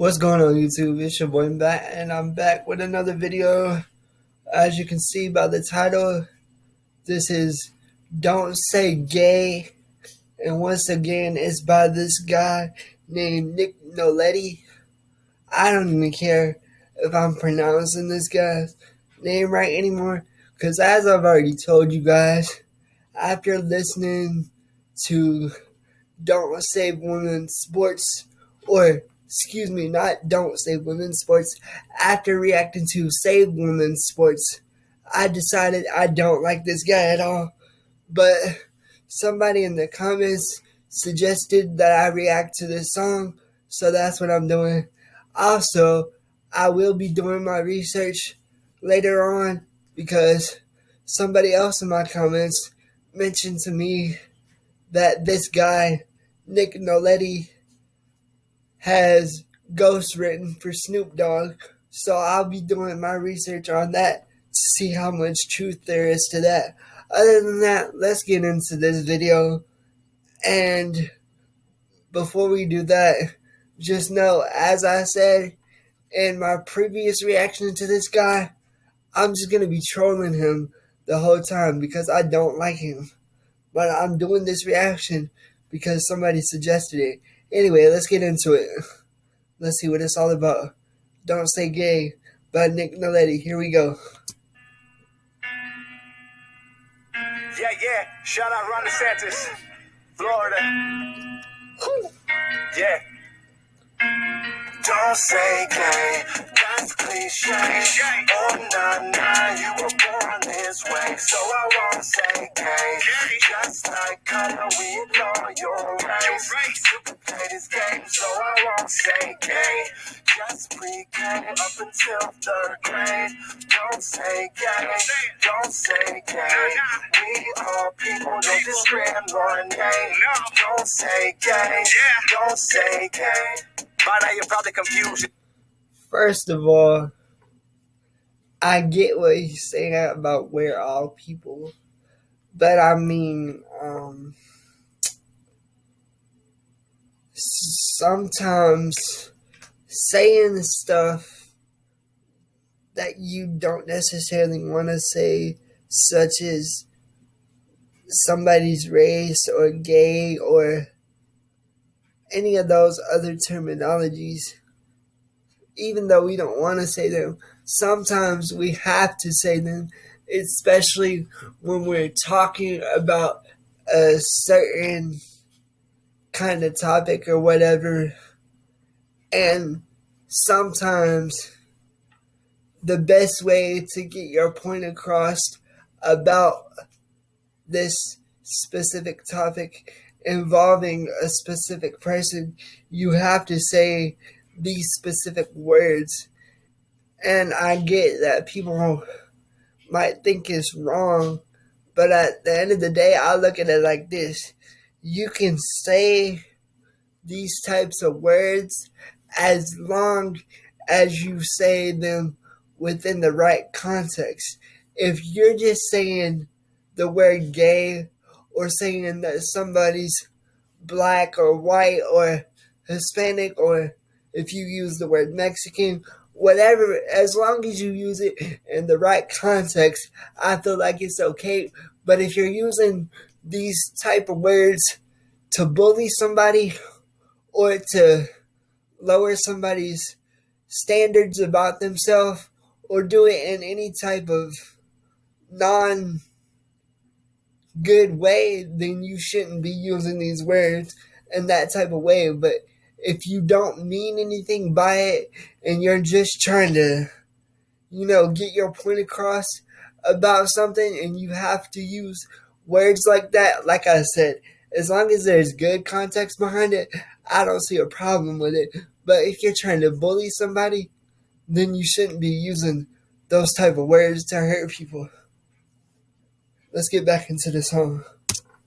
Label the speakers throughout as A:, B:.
A: What's going on YouTube? It's your boy Matt and I'm back with another video. As you can see by the title, this is Don't Say Gay. And once again, it's by this guy named Nick Nitttoli. I don't even care if I'm pronouncing this guy's name right anymore. Because as I've already told you guys, after listening to Don't Save Women's Sports, or excuse me, not Don't Save Women's Sports, after reacting to Save Women's Sports, I decided I don't like this guy at all. But somebody in the comments suggested that I react to this song, so that's what I'm doing. Also, I will be doing my research later on because somebody else in my comments mentioned to me that this guy, Nick Nitttoli, has ghostwritten for Snoop Dogg, so I'll be doing my research on that to see how much truth there is to that. Other than that, let's get into this video. And before we do that, just know, as I said in my previous reaction to this guy, I'm just going to be trolling him the whole time because I don't like him. But I'm doing this reaction because somebody suggested it. Anyway, let's get into it. Let's see what it's all about. Don't Say Gay by Nick Nitttoli. Here we go.
B: Yeah. Shout out Ron DeSantis, Florida. Yeah. Don't say gay, that's cliche. Oh, nah, you were born this way. So I won't say gay. Just like color, we ignore your race. You can play this game, so I won't say gay. Just pre-K up until 3rd grade. Don't say gay, don't say gay. We are people, don't discriminate. Don't say gay, don't say gay. By now you're probably confused.
A: First of all, I get what he's saying about we're all people. But I mean, sometimes saying stuff that you don't necessarily want to say, such as somebody's race or gay or any of those other terminologies, even though we don't want to say them, sometimes we have to say them, especially when we're talking about a certain kind of topic or whatever. And sometimes the best way to get your point across about this specific topic involving a specific person, you have to say these specific words. And I get that people might think it's wrong, but at the end of the day, I look at it like this. You can say these types of words as long as you say them within the right context. If you're just saying the word gay, or saying that somebody's black or white or Hispanic, or if you use the word Mexican, whatever, as long as you use it in the right context, I feel like it's okay. But if you're using these type of words to bully somebody or to lower somebody's standards about themselves, or do it in any type of non-good way, then you shouldn't be using these words in that type of way. But if you don't mean anything by it and you're just trying to, get your point across about something, and you have to use words like that, like I said, as long as there's good context behind it, I don't see a problem with it. But if you're trying to bully somebody, then you shouldn't be using those type of words to hurt people. Let's get back into the song.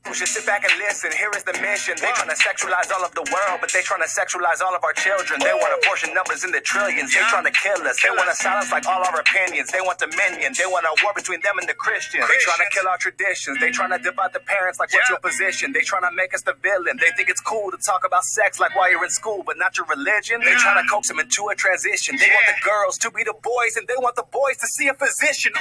B: We should sit back and listen. Here is the mission. They trying to sexualize all of the world, but they trying to sexualize all of our children. They want abortion numbers in the trillions. They trying to kill us. They want to silence like all our opinions. They want dominion. They want a war between them and the Christians. They trying to kill our traditions. They trying to divide the parents like what's your position. They trying to make us the villain. They think it's cool to talk about sex like while you're in school, but not your religion. They trying to coax them into a transition. They want the girls to be the boys, and they want the boys to see a physician.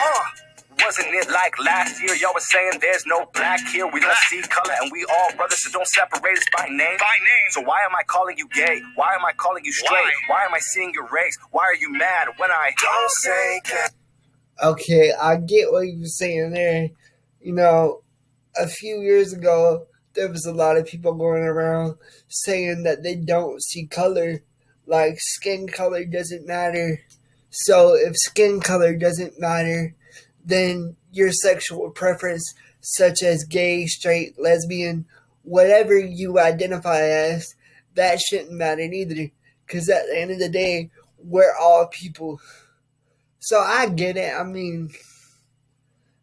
B: Wasn't it like last year? Y'all was saying there's no black here. We don't see color and we all brothers, so don't separate us by name. So why am I calling you gay? Why am I calling you straight? Why am I seeing your race? Why are you mad when I don't say gay?
A: Okay, I get what you were saying there. You know, a few years ago, there was a lot of people going around saying that they don't see color. Like, skin color doesn't matter. So if skin color doesn't matter, then your sexual preference, such as gay, straight, lesbian, whatever you identify as, that shouldn't matter either. Because at the end of the day, we're all people. So I get it. I mean,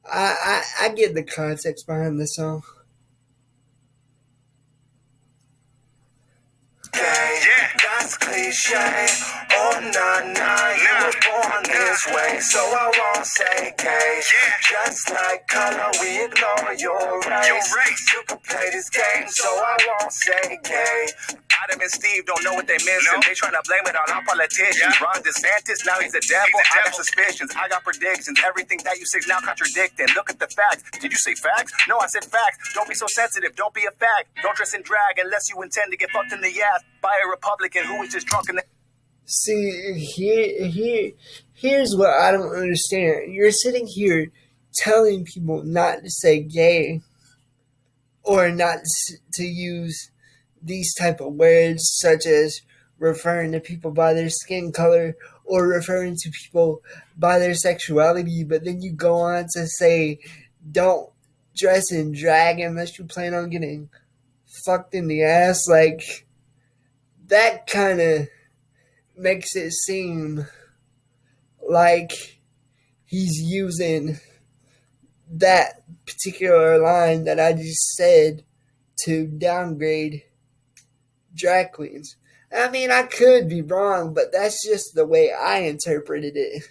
A: I get the context behind the song.
B: That's cliche. Oh, nah, you were born this way, so I won't say gay. Just like color, we ignore your race. You can play this game, so I won't say gay. Adam and Steve don't know what they missing. They trying to blame it on our politicians. Ron DeSantis, now he's the devil. I got suspicions. I got predictions. Everything that you say is now contradicting. Look at the facts. Did you say facts? No, I said facts. Don't be so sensitive. Don't be a fact. Don't dress in drag unless you intend to get fucked in the ass by a Republican who is just drunk in the...
A: See, here's what I don't understand. You're sitting here telling people not to say gay or not to use these type of words, such as referring to people by their skin color or referring to people by their sexuality, but then you go on to say don't dress in drag unless you plan on getting fucked in the ass. Like, that kind of makes it seem like he's using that particular line that I just said to downgrade drag queens. I mean, I could be wrong, but that's just the way I interpreted it.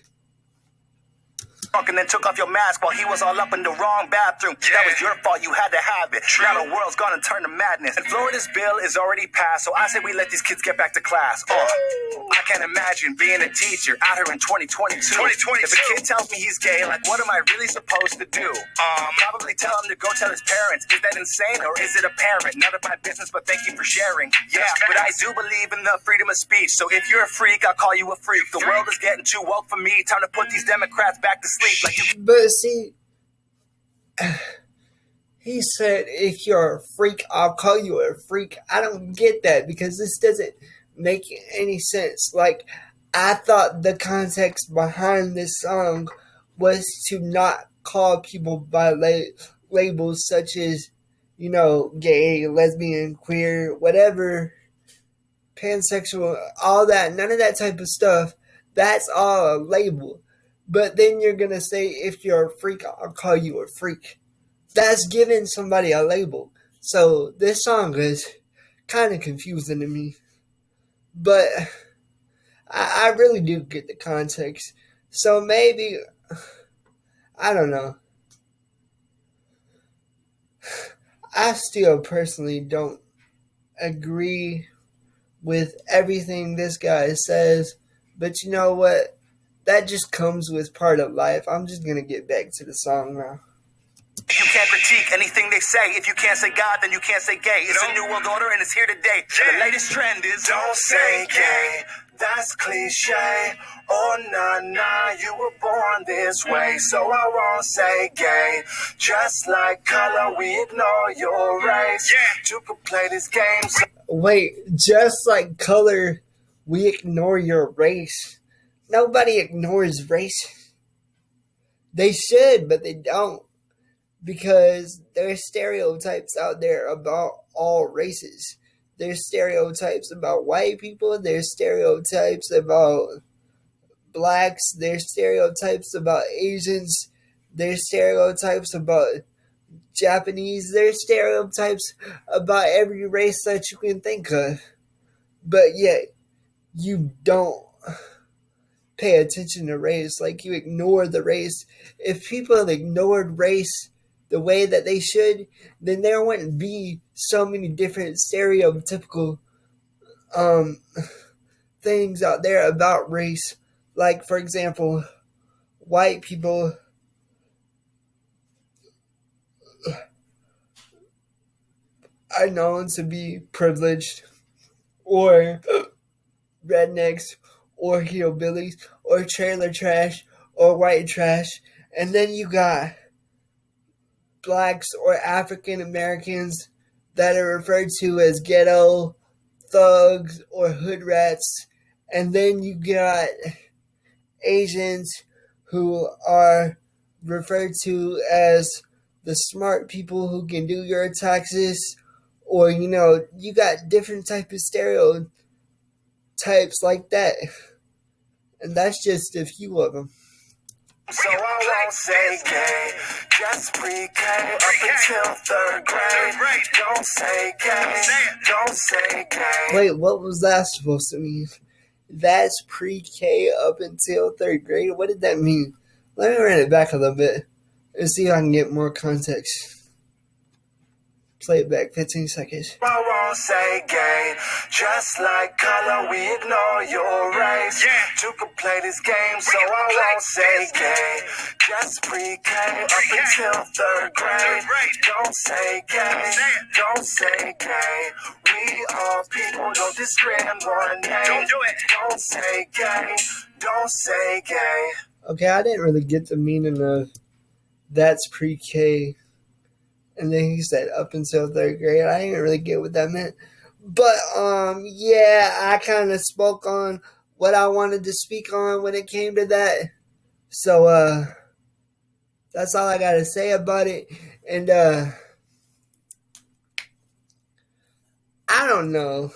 B: And then took off your mask while he was all up in the wrong bathroom. That was your fault, you had to have it. Now the world's gonna turn to madness. And Florida's bill is already passed, so I say we let these kids get back to class. I can't imagine being a teacher out here in 2022. If a kid tells me he's gay, like, what am I really supposed to do? Probably tell him to go tell his parents. Is that insane or is it apparent? None of my business, but thank you for sharing. Yeah, but I do believe in the freedom of speech. So if you're a freak, I'll call you a freak. The world is getting too woke for me. Time to put these Democrats back to sleep.
A: But see, he said, if you're a freak, I'll call you a freak. I don't get that because this doesn't make any sense. Like, I thought the context behind this song was to not call people by labels such as, you know, gay, lesbian, queer, whatever, pansexual, all that, none of that type of stuff. That's all a label. But then you're going to say, if you're a freak, I'll call you a freak. That's giving somebody a label. So this song is kind of confusing to me. But I really do get the context. So maybe, I don't know. I still personally don't agree with everything this guy says. But you know what? That just comes with part of life. I'm just going to get back to the song now.
B: You can't critique anything they say. If you can't say God, then you can't say gay. It's a new world order and it's here today. The latest trend is don't say gay. That's cliche. Oh, nah, you were born this way, so I won't say gay. Just like color, we ignore your race. You can play this game.
A: Wait, just like color, we ignore your race. Nobody ignores race. They should, but they don't. Because there's stereotypes out there about all races. There's stereotypes about white people. There's stereotypes about blacks. There's stereotypes about Asians. There's stereotypes about Japanese. There's stereotypes about every race that you can think of. But yet, you don't pay attention to race. Like, you ignore the race. If people ignored race the way that they should, then there wouldn't be so many different stereotypical things out there about race. Like, for example, white people are known to be privileged, or rednecks, or hillbillies, or trailer trash, or white trash. And then you got blacks or African Americans that are referred to as ghetto, thugs, or hood rats. And then you got Asians who are referred to as the smart people who can do your taxes, or you got different type of stereotypes like that, and that's just a few of them.
B: So I won't say gay, just pre-K up until third grade. Don't say gay, don't say gay.
A: Wait, what was that supposed to mean? That's pre-K up until third grade? What did that mean? Let me run it back a little bit and see if I can get more context. Play it back 15 seconds.
B: I won't say gay, just like color, we ignore your race. You can play this game, so I won't say gay, just pre-K up until third grade. Don't say gay, don't say gay. We are people, don't discriminate one name. Don't do it. Don't say gay, don't say gay.
A: Okay, I didn't really get the meaning of that's pre-K. And then he said up until third grade. I didn't really get what that meant. But, yeah, I kind of spoke on what I wanted to speak on when it came to that. So, that's all I got to say about it. And, I don't know.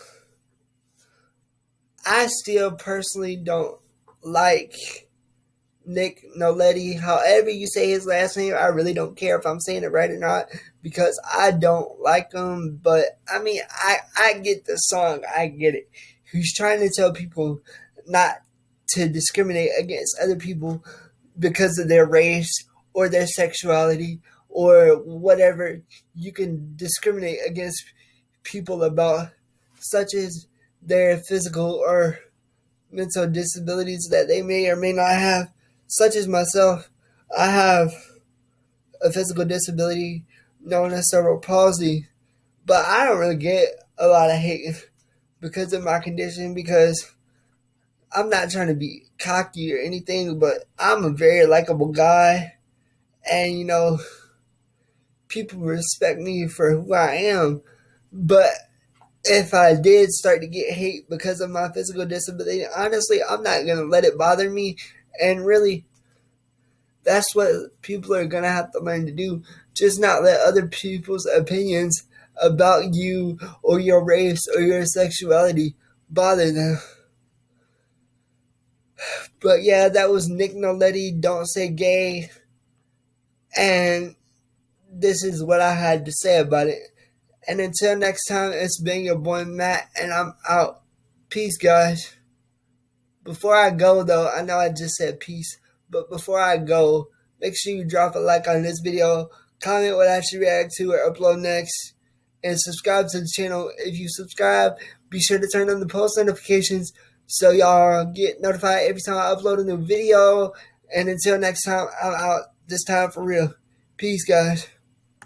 A: I still personally don't like Nick Nitttoli. However you say his last name, I really don't care if I'm saying it right or not, because I don't like him. But I mean, I get the song. I get it. He's trying to tell people not to discriminate against other people because of their race or their sexuality or whatever. You can discriminate against people about, such as their physical or mental disabilities that they may or may not have. Such as myself, I have a physical disability known as cerebral palsy, but I don't really get a lot of hate because of my condition, because I'm not trying to be cocky or anything, but I'm a very likable guy, and people respect me for who I am. But if I did start to get hate because of my physical disability, honestly, I'm not going to let it bother me. And really, that's what people are going to have to learn to do. Just not let other people's opinions about you or your race or your sexuality bother them. But yeah, that was Nick Nitttoli, Don't Say Gay. And this is what I had to say about it. And until next time, it's been your boy Matt, and I'm out. Peace, guys. Before I go, though, I know I just said peace, but before I go, make sure you drop a like on this video, comment what I should react to or upload next, and subscribe to the channel. If you subscribe, be sure to turn on the post notifications so y'all get notified every time I upload a new video. And until next time, I'm out. This time for real. Peace, guys.